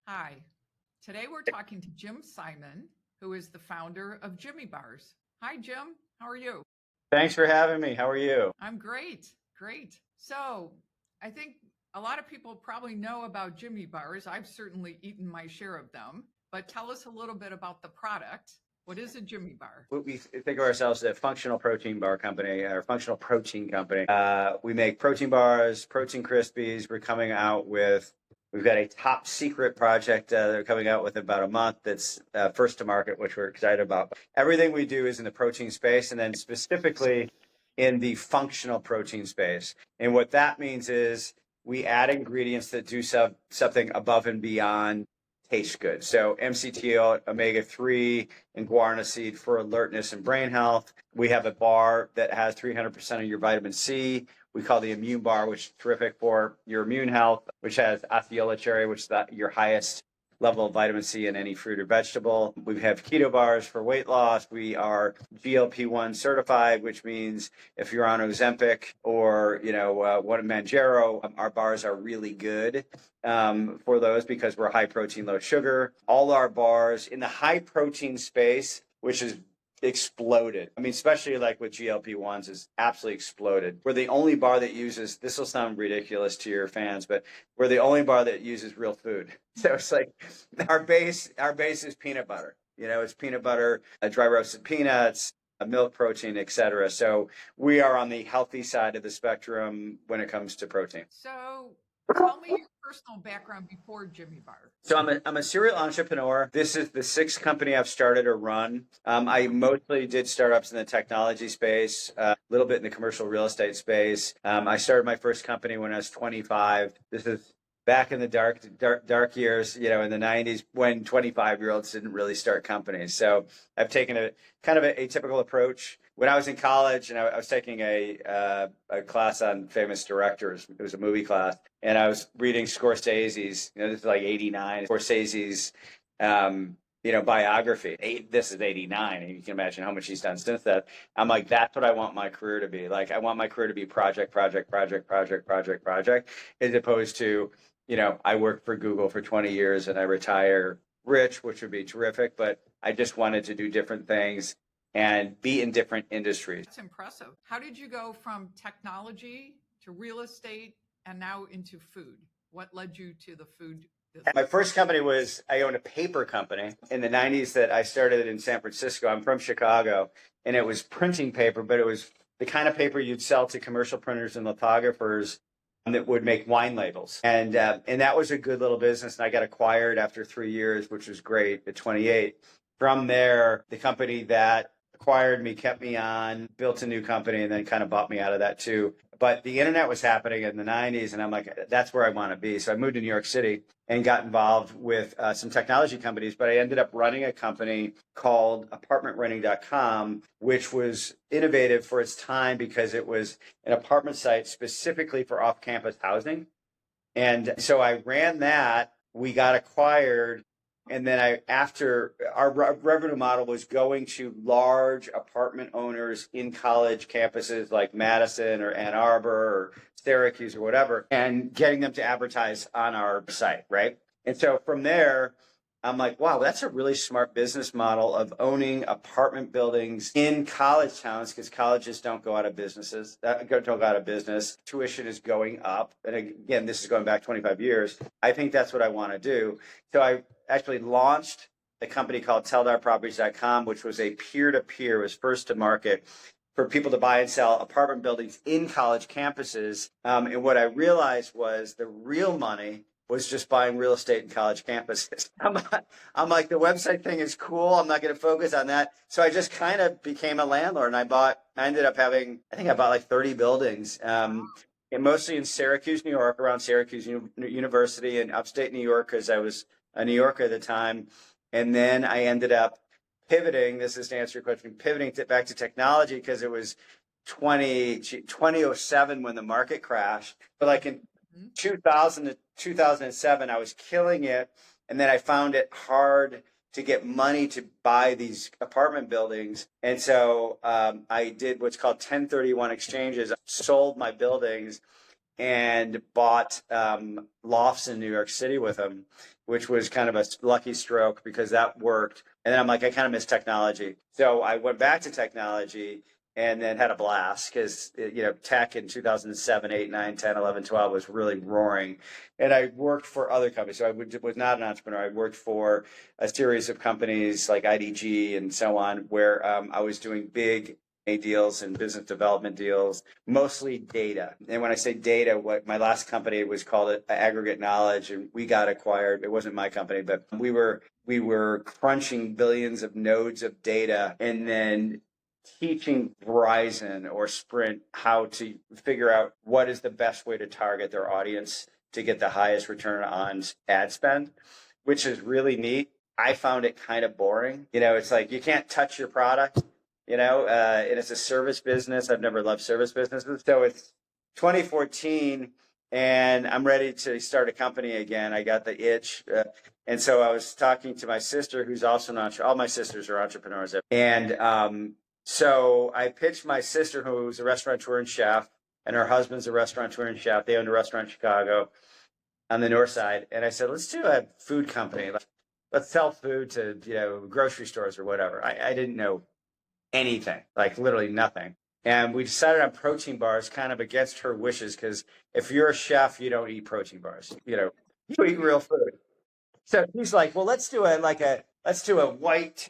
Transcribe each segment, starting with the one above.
Hi. Today we're talking to Jim Simon, who is the founder of JiMMYBARs. Hi, Jim. How are you? Thanks for having me. How are you? I'm great. Great. So, I think a lot of people probably know about JiMMYBARs. I've certainly eaten my share of them, but tell us a little bit about the product. What is a JiMMYBAR? We think of ourselves as a functional protein bar company or functional protein company. We make protein bars, protein crispies. We've got a top secret project that we're coming out with in about a month that's first to market, which we're excited about. Everything we do is in the protein space, and then specifically in the functional protein space. And what that means is we add ingredients that do something above and beyond taste good. So MCT, omega-3, and guarana seed for alertness and brain health. We have a bar that has 300% of your vitamin C. We call the immune bar, which is terrific for your immune health, which has Osceola cherry, which is your highest level of vitamin C in any fruit or vegetable. We have keto bars for weight loss. We are GLP-1 certified, which means if you're on Ozempic or one Manjaro, our bars are really good for those because we're high protein, low sugar. All our bars in the high protein space, which is exploded. I mean, especially like with GLP-1s, is absolutely exploded. We're the only bar that uses, this will sound ridiculous to your fans, but we're the only bar that uses real food. So it's like our base is peanut butter. It's peanut butter, dry roasted peanuts, milk protein, etc. So we are on the healthy side of the spectrum when it comes to protein. So, tell me your personal background before JiMMYBAR. So I'm a serial entrepreneur. This is the sixth company I've started or run. I mostly did startups in the technology space, a little bit in the commercial real estate space. I started my first company when I was 25. This is back in the dark years, in the 90s when 25-year-olds didn't really start companies. So I've taken a kind of a atypical approach. When I was in college and I was taking a class on famous directors, it was a movie class, and I was reading Scorsese's, this is like 89, Scorsese's, biography. This is 89, and you can imagine how much he's done since that. I'm like, that's what I want my career to be. Like, I want my career to be project, as opposed to, I worked for Google for 20 years and I retire rich, which would be terrific, but I just wanted to do different things and be in different industries. That's impressive. How did you go from technology to real estate and now into food? What led you to the food business? My first company I owned a paper company in the 90s that I started in San Francisco. I'm from Chicago, and it was printing paper, but it was the kind of paper you'd sell to commercial printers and lithographers that would make wine labels. And that was a good little business. And I got acquired after 3 years, which was great at 28. From there, the company that acquired me, kept me on, built a new company, and then kind of bought me out of that too. But the internet was happening in the 90s, and I'm like, that's where I want to be. So I moved to New York City and got involved with some technology companies, but I ended up running a company called apartmentrenting.com, which was innovative for its time because it was an apartment site specifically for off-campus housing. And so I ran that. We got acquired. And then after our revenue model was going to large apartment owners in college campuses like Madison or Ann Arbor or Syracuse or whatever, and getting them to advertise on our site, right? And so from there, I'm like, wow, that's a really smart business model of owning apartment buildings in college towns because colleges don't go out of business. Tuition is going up. And again, this is going back 25 years. I think that's what I want to do. So I actually launched a company called TellDarProperties.com, which was a peer-to-peer, was first to market for people to buy and sell apartment buildings in college campuses. And what I realized was the real money was just buying real estate in college campuses. I'm like, the website thing is cool. I'm not going to focus on that. So I just kind of became a landlord, and I ended up having, I think I bought like 30 buildings, and mostly in Syracuse, New York, around Syracuse University in upstate New York, because I was a New Yorker at the time. And then I ended up pivoting, this is to answer your question, pivoting back to technology because it was 2007 when the market crashed. But like in 2000 to 2007, I was killing it. And then I found it hard to get money to buy these apartment buildings. And so I did what's called 1031 exchanges. I sold my buildings and bought lofts in New York City with him, which was kind of a lucky stroke because that worked. And then I'm like, I kind of miss technology. So I went back to technology and then had a blast because, tech in 2007, 8, 9, 10, 11, 12 was really roaring. And I worked for other companies. So I was not an entrepreneur. I worked for a series of companies like IDG and so on, where I was doing big deals and business development deals, mostly data. And when I say data, what my last company was called Aggregate Knowledge, and we got acquired. It wasn't my company, but we were crunching billions of nodes of data and then teaching Verizon or Sprint how to figure out what is the best way to target their audience to get the highest return on ad spend, which is really neat. I found it kind of boring. It's like you can't touch your product. And it's a service business. I've never loved service businesses. So it's 2014 and I'm ready to start a company again. I got the itch. And so I was talking to my sister, who's also an entrepreneur. All my sisters are entrepreneurs. And so I pitched my sister, who's a restaurateur and chef, and her husband's a restaurateur and chef. They owned a restaurant in Chicago on the north side. And I said, let's do a food company. Let's sell food to, grocery stores or whatever. I didn't know anything, like literally nothing. And we decided on protein bars, kind of against her wishes, because if you're a chef, you don't eat protein bars. You eat real food. So she's like, well, let's do a white,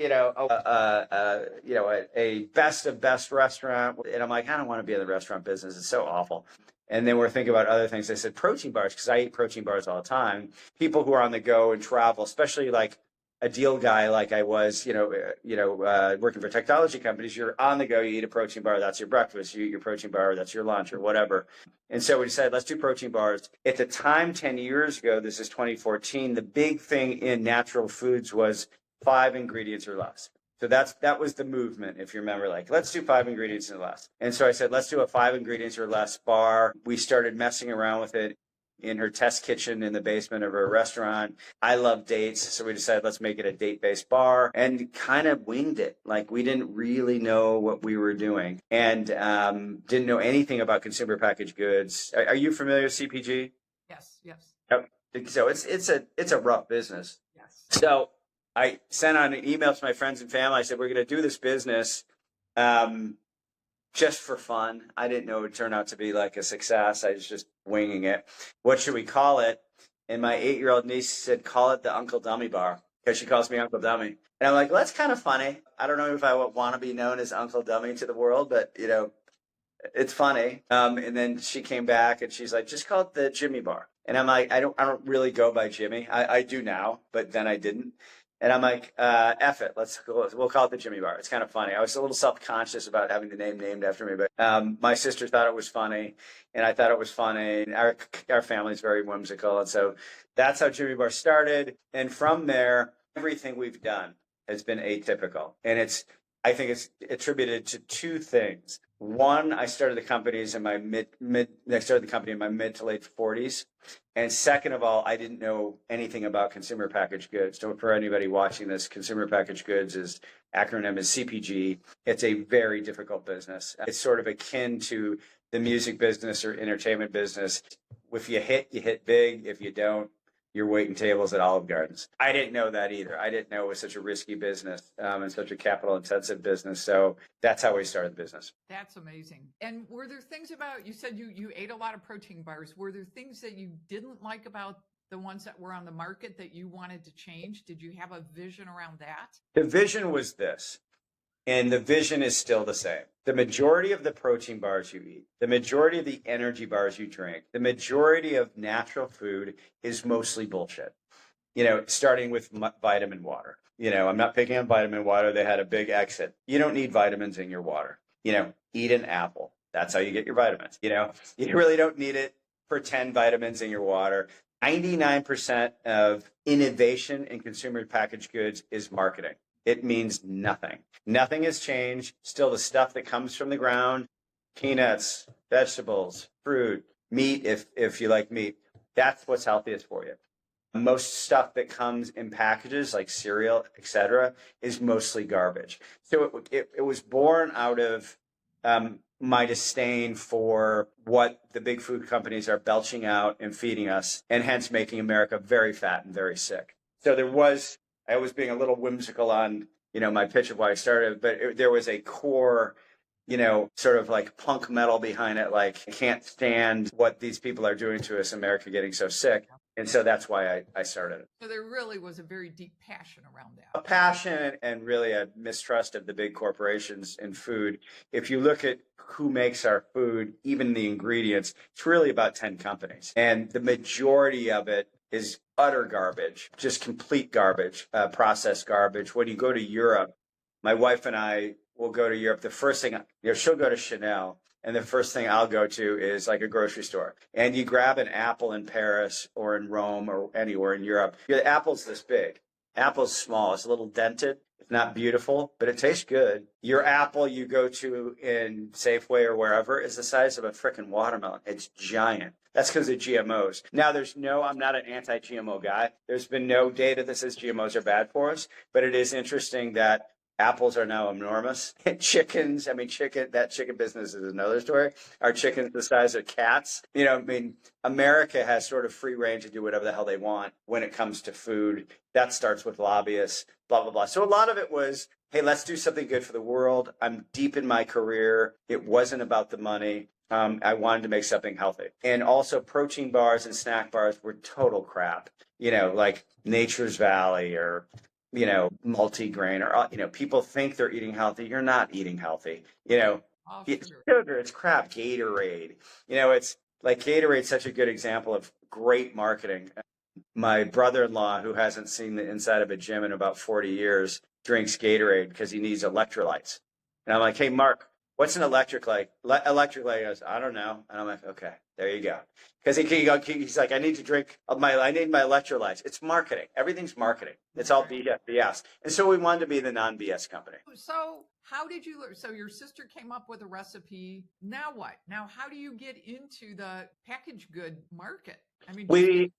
a best of best restaurant. And I'm like, I don't want to be in the restaurant business. It's so awful. And then we're thinking about other things. I said protein bars, because I eat protein bars all the time. People who are on the go and travel, especially like a deal guy like I was, working for technology companies, you're on the go, you eat a protein bar, that's your breakfast, you eat your protein bar, that's your lunch or whatever. And so we decided, let's do protein bars. At the time, 10 years ago, this is 2014, the big thing in natural foods was 5 ingredients or less. So that was the movement, if you remember, like, let's do 5 ingredients or less. And so I said, let's do a 5 ingredients or less bar. We started messing around with it in her test kitchen in the basement of her restaurant. I love dates, so we decided let's make it a date-based bar and kind of winged it. Like we didn't really know what we were doing and didn't know anything about consumer packaged goods. Are you familiar with CPG? Yes. Yep. So it's a rough business. Yes. So I sent out an email to my friends and family. I said, we're going to do this business just for fun. I didn't know it would turn out to be like a success. I was just winging it. What should we call it? And my 8-year-old niece said, call it the Uncle Dummy Bar, because she calls me Uncle Dummy. And I'm like, well, that's kind of funny. I don't know if I want to be known as Uncle Dummy to the world, but it's funny. And then she came back and she's like, just call it the JiMMYBAR. And I'm like, I don't really go by Jimmy. I do now, but then I didn't. And I'm like, F it. We'll call it the JiMMYBAR. It's kind of funny. I was a little self-conscious about having the name named after me, but my sister thought it was funny, and I thought it was funny. And our family's very whimsical, and so that's how JiMMYBAR started. And from there, everything we've done has been atypical, and I think it's attributed to 2 things. One, I started the company in my mid to late 40s. And second of all, I didn't know anything about consumer packaged goods. So for anybody watching this, consumer packaged goods acronym is CPG. It's a very difficult business. It's sort of akin to the music business or entertainment business. If you hit big. If you don't, you're waiting tables at Olive Gardens. I didn't know that either. I didn't know it was such a risky business and such a capital intensive business. So that's how we started the business. That's amazing. And were there things you said you ate a lot of protein bars. Were there things that you didn't like about the ones that were on the market that you wanted to change? Did you have a vision around that? The vision was this. And the vision is still the same. The majority of the protein bars you eat, the majority of the energy bars you drink, the majority of natural food is mostly bullshit. Starting with vitamin water. I'm not picking on vitamin water. They had a big exit. You don't need vitamins in your water. Eat an apple. That's how you get your vitamins. You really don't need it for 10 vitamins in your water. 99% of innovation in consumer packaged goods is marketing. It means nothing. Nothing has changed. Still the stuff that comes from the ground, peanuts, vegetables, fruit, meat, if you like meat, that's what's healthiest for you. Most stuff that comes in packages like cereal, etc., is mostly garbage. So it was born out of my disdain for what the big food companies are belching out and feeding us, and hence making America very fat and very sick. So I was being a little whimsical on, my pitch of why I started, but there was a core, sort of like punk metal behind it. Like, I can't stand what these people are doing to us, America getting so sick. And so that's why I started it. So there really was a very deep passion around that. A passion and really a mistrust of the big corporations in food. If you look at who makes our food, even the ingredients, it's really about 10 companies. And the majority of it is utter garbage, just complete garbage, processed garbage. When you go to Europe, my wife and I will go to Europe. The first thing, she'll go to Chanel. And the first thing I'll go to is like a grocery store. And you grab an apple in Paris or in Rome or anywhere in Europe. The apple's this big. Apple's small. It's a little dented. It's not beautiful, but it tastes good. Your apple you go to in Safeway or wherever is the size of a frickin' watermelon. It's giant. That's because of GMOs. Now, I'm not an anti-GMO guy. There's been no data that says GMOs are bad for us, but it is interesting that apples are now enormous. Chickens, that chicken business is another story. Our chickens the size of cats. America has sort of free reign to do whatever the hell they want when it comes to food. That starts with lobbyists, blah, blah, blah. So a lot of it was, hey, let's do something good for the world. I'm deep in my career. It wasn't about the money. I wanted to make something healthy. And also protein bars and snack bars were total crap. Like Nature's Valley or multi-grain or, people think they're eating healthy. You're not eating healthy. It's sugar, it's crap. Gatorade, it's like Gatorade's such a good example of great marketing. My brother-in-law, who hasn't seen the inside of a gym in about 40 years, drinks Gatorade because he needs electrolytes. And I'm like, hey, Mark, what's an electrolyte? Electrolyte. He goes, I don't know. And I'm like, okay, there you go. Because he's like, I need my electrolytes. It's marketing. Everything's marketing. It's all BS. And so we wanted to be the non-BS company. So how did you learn? So your sister came up with a recipe. Now what? Now, how do you get into the packaged good market? We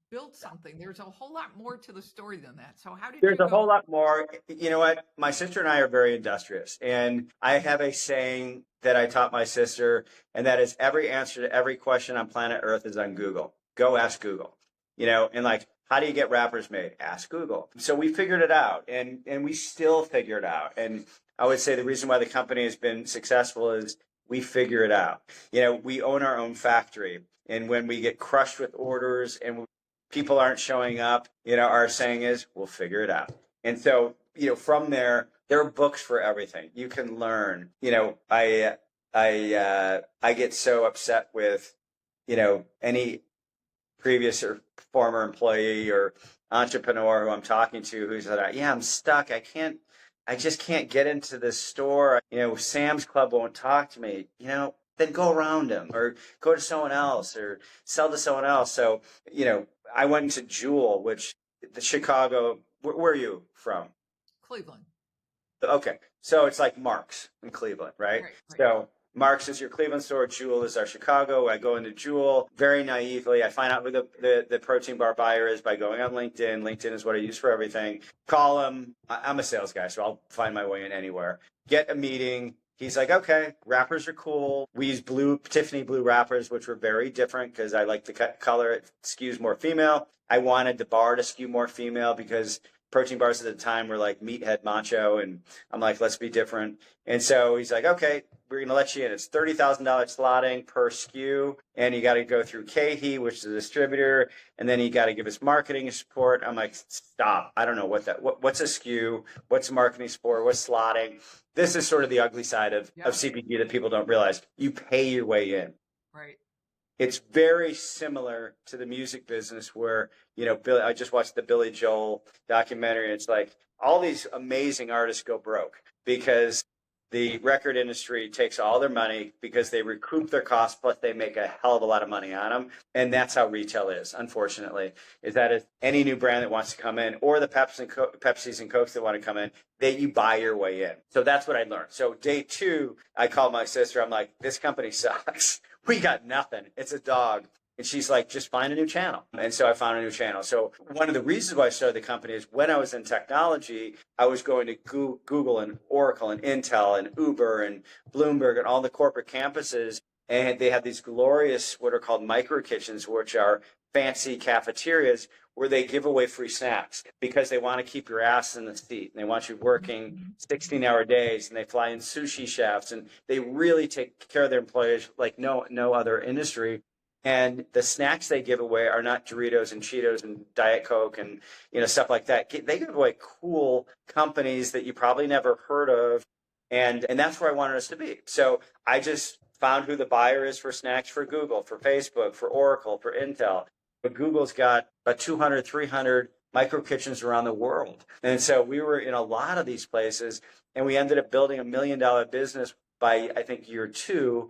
build something. There's a whole lot more to the story than that. So how did There's a whole lot more. You know what? My sister and I are very industrious. And I have a saying that I taught my sister, and that is every answer to every question on planet Earth is on Google. Go ask Google. And like, how do you get wrappers made? Ask Google. So we figured it out, and we still figure it out. And I would say the reason why the company has been successful is we figure it out. We own our own factory. And when we get crushed with orders and people aren't showing up, our saying is, we'll figure it out. And so, from there are books for everything. You can learn. I get so upset with, any previous or former employee or entrepreneur who I'm talking to who's like, yeah, I'm stuck. I just can't get into this store. Sam's Club won't talk to me. Then go around them or go to someone else or sell to someone else. So, I went into Jewel, which the Chicago, where are you from? Cleveland. Okay. So it's like Mark's in Cleveland, right? Right. So Mark's is your Cleveland store. Jewel is our Chicago. I go into Jewel very naively. I find out who the protein bar buyer is by going on LinkedIn. LinkedIn is what I use for everything. Call him. I'm a sales guy, so I'll find my way in anywhere. Get a meeting. He's like, okay, wrappers are cool. We use Tiffany blue wrappers, which were very different because I like the color. It skews more female. I wanted the bar to skew more female because protein bars at the time were like meathead macho. And I'm like, let's be different. And so he's like, okay, we're going to let you in. It's $30,000 slotting per SKU. And you got to go through KeHE, which is a distributor. And then you got to give us marketing support. I'm like, stop. I don't know what's a SKU, what's marketing support, what's slotting. This is sort of the ugly side of CPG that people don't realize. You pay your way in. Right. It's very similar to the music business where, I just watched the Billy Joel documentary. And it's like all these amazing artists go broke because the record industry takes all their money because they recoup their costs, plus they make a hell of a lot of money on them. And that's how retail is, unfortunately, is that if any new brand that wants to come in or the Pepsis and Cokes that want to come in, you buy your way in. So that's what I learned. So day 2, I called my sister. I'm like, this company sucks. We got nothing. It's a dog. And she's like, just find a new channel. And so I found a new channel. So one of the reasons why I started the company is when I was in technology, I was going to Google and Oracle and Intel and Uber and Bloomberg and all the corporate campuses. And they have these glorious, what are called micro kitchens, which are fancy cafeterias where they give away free snacks because they want to keep your ass in the seat. And they want you working 16-hour days, and they fly in sushi chefs, and they really take care of their employees like no other industry. And the snacks they give away are not Doritos and Cheetos and Diet Coke and stuff like that. They give away cool companies that you probably never heard of, and that's where I wanted us to be. So I just found who the buyer is for snacks for Google, for Facebook, for Oracle, for Intel. But Google's got about 200, 300 micro kitchens around the world. And so we were in a lot of these places, and we ended up building $1 million business by, I think, year 2,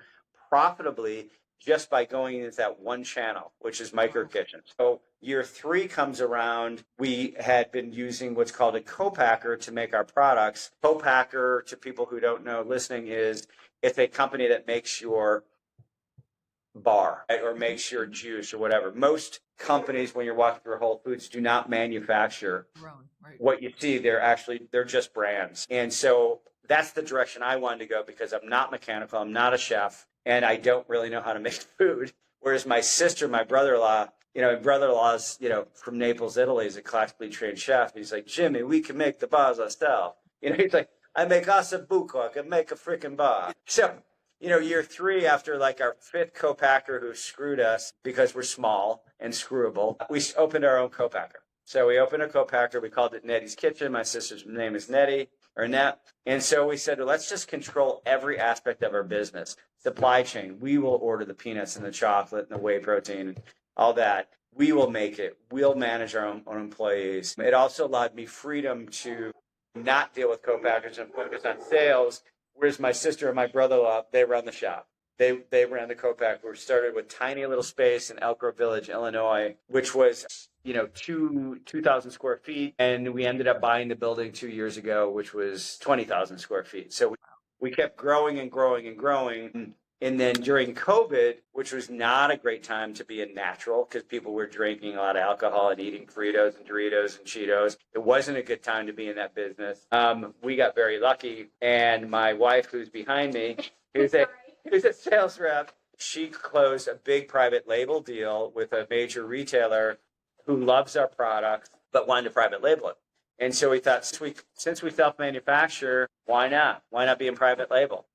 profitably, just by going into that one channel, which is micro kitchens. So year 3 comes around, we had been using what's called a co-packer to make our products. Co-packer, to people who don't know listening, it's a company that makes your bar, right, or makes your juice or whatever. Most companies, when you're walking through Whole Foods, do not manufacture what you see. They're just brands. And so that's the direction I wanted to go, because I'm not mechanical, I'm not a chef, and I don't really know how to make food. Whereas my sister, my brother-in-law, my brother-in-law's, from Naples, Italy, is a classically trained chef. He's like, Jimmy, we can make the bars ourselves. He's like, I make ossobuco, I can make a freaking bar. So, year 3, after like our 5th co-packer who screwed us because we're small and screwable, we opened our own co-packer. So we opened a co-packer. We called it Nettie's Kitchen. My sister's name is Nettie, or Net. And so we said, well, let's just control every aspect of our business. Supply chain. We will order the peanuts and the chocolate and the whey protein and all that. We will make it. We'll manage our own employees. It also allowed me freedom to not deal with co-packers and focus on sales. Whereas my sister and my brother-in-law, they run the shop. They ran the co-packer. We started with tiny little space in Elk Grove Village, Illinois, which was 2,000 square feet. And we ended up buying the building 2 years ago, which was 20,000 square feet. So we kept growing and growing and growing. And then during COVID, which was not a great time to be a natural, because people were drinking a lot of alcohol and eating Fritos and Doritos and Cheetos, it wasn't a good time to be in that business. We got very lucky. And my wife, who's behind me, who's a sales rep, she closed a big private label deal with a major retailer who loves our product, but wanted to private label it. And so we thought, since we self-manufacture, why not? Why not be in private label?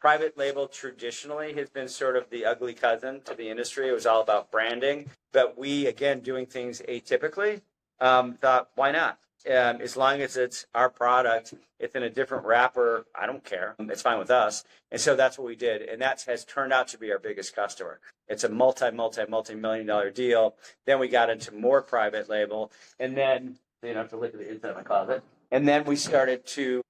Private label traditionally has been sort of the ugly cousin to the industry. It was all about branding. But we, again, doing things atypically, thought, why not? As long as it's our product, it's in a different wrapper, I don't care. It's fine with us. And so that's what we did. And that has turned out to be our biggest customer. It's a multi-million-dollar deal. Then we got into more private label. And then, you don't have to look at the inside of my closet. And then we started to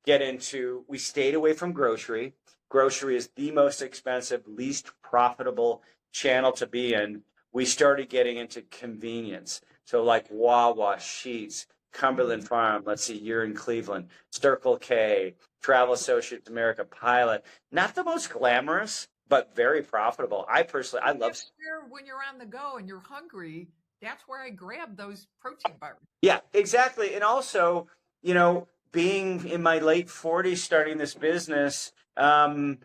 we stayed away from grocery. Grocery is the most expensive, least profitable channel to be in. We started getting into convenience. So like Wawa, Sheetz, Cumberland Farm, let's see, you're in Cleveland, Circle K, Travel Associates America, Pilot. Not the most glamorous, but very profitable. I love. When you're on the go and you're hungry, that's where I grab those protein bars. Yeah, exactly. And also, being in my late 40s, starting this business, I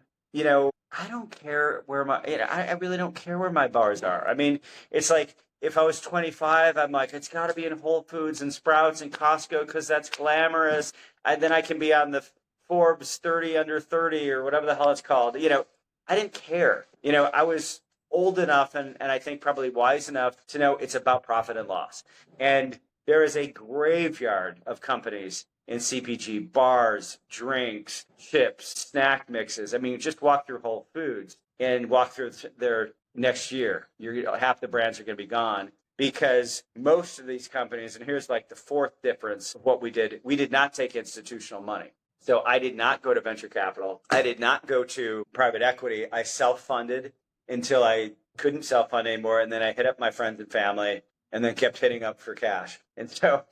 don't care where I really don't care where my bars are. I mean, it's like, if I was 25, I'm like, it's got to be in Whole Foods and Sprouts and Costco because that's glamorous. Then I can be on the Forbes 30 under 30 or whatever the hell it's called. I didn't care. I was old enough and I think probably wise enough to know it's about profit and loss. And there is a graveyard of companies in CPG, bars, drinks, chips, snack mixes. I mean, just walk through Whole Foods and walk through their next year. Half the brands are going to be gone because most of these companies, and here's like the 4th difference of what we did not take institutional money. So I did not go to venture capital. I did not go to private equity. I self-funded until I couldn't self-fund anymore. And then I hit up my friends and family and then kept hitting up for cash. And so,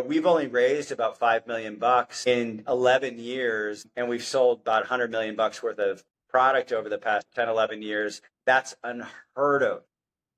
we've only raised about $5 million in 11 years, and we've sold about $100 million worth of product over the past 10, 11 years. That's unheard of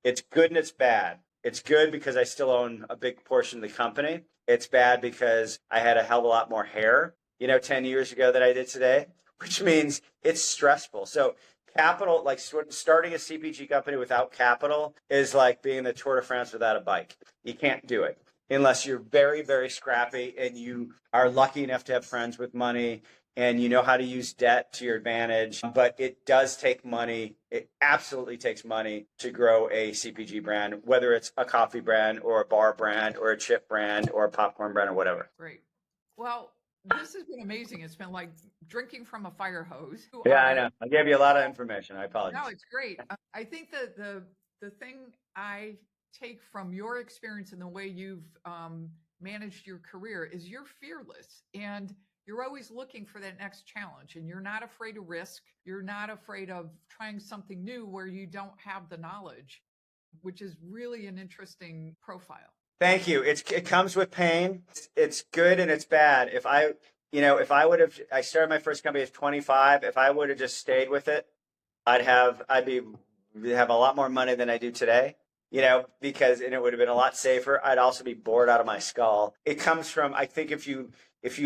It's good and it's bad. It's good because I still own a big portion of the company. It's bad because I had a hell of a lot more hair, 10 years ago than I did today, which means it's stressful. So capital, like starting a CPG company without capital is like being the Tour de France without a bike. You can't do it unless you're very, very scrappy and you are lucky enough to have friends with money and you know how to use debt to your advantage. But it does take money. It absolutely takes money to grow a CPG brand, whether it's a coffee brand or a bar brand or a chip brand or a popcorn brand or whatever. Great. Well, this has been amazing. It's been like drinking from a fire hose. Yeah, I know. I gave you a lot of information. I apologize. No, it's great. I think that the thing I take from your experience and the way you've managed your career is you're fearless and you're always looking for that next challenge and you're not afraid of risk. You're not afraid of trying something new where you don't have the knowledge, which is really an interesting profile. Thank you. It comes with pain. It's good and it's bad. If I would have, I started my first company at 25. If I would have just stayed with it, I'd have a lot more money than I do today. Because it would have been a lot safer. I'd also be bored out of my skull. It comes from, I think if you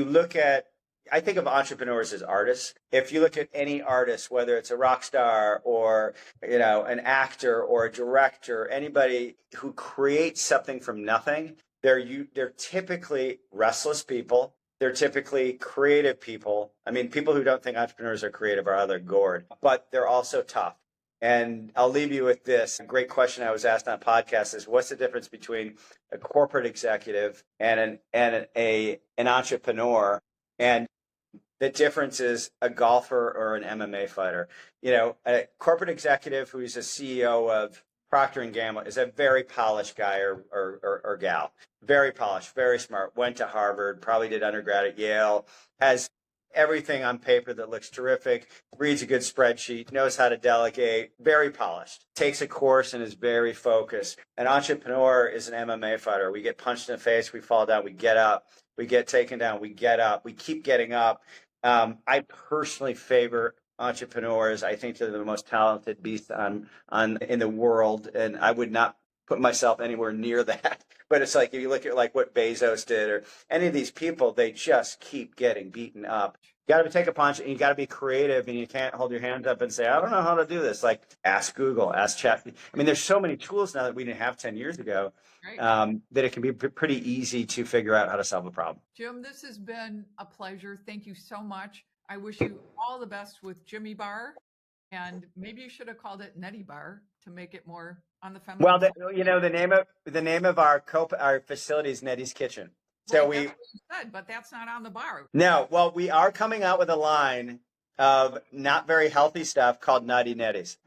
look at, I think of entrepreneurs as artists. If you look at any artist, whether it's a rock star or, an actor or a director, anybody who creates something from nothing, they're typically restless people. They're typically creative people. I mean, people who don't think entrepreneurs are creative are either gourd, but they're also tough. And I'll leave you with this. A great question I was asked on a podcast is, what's the difference between a corporate executive and an entrepreneur? And the difference is a golfer or an MMA fighter. A corporate executive who is a CEO of Procter & Gamble is a very polished guy or gal. Very polished, very smart, went to Harvard, probably did undergrad at Yale, has everything on paper that looks terrific, reads a good spreadsheet, knows how to delegate, very polished, takes a course and is very focused. An entrepreneur is an MMA fighter. We get punched in the face, we fall down, we get up, we get taken down, we get up, we keep getting up. I personally favor entrepreneurs. I think they're the most talented beast in the world, and I would not put myself anywhere near that. But it's like, if you look at like what Bezos did or any of these people, they just keep getting beaten up. You got to take a punch and you got to be creative, and you can't hold your hands up and say, I don't know how to do this. Like ask Google, ask Chat. I mean, there's so many tools now that we didn't have 10 years ago, right, that it can be pretty easy to figure out how to solve a problem. Jim, this has been a pleasure. Thank you so much. I wish you all the best with JiMMYBAR, and maybe you should have called it Netty Bar to make it more on the feminine. Well, the name of our facility is Netty's Kitchen. So right, that's what you said, but that's not on the bar. No, well, we are coming out with a line of not very healthy stuff called Nutty Netties.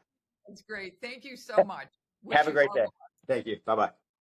That's great. Thank you so much. Have a great day. Thank you. Bye-bye.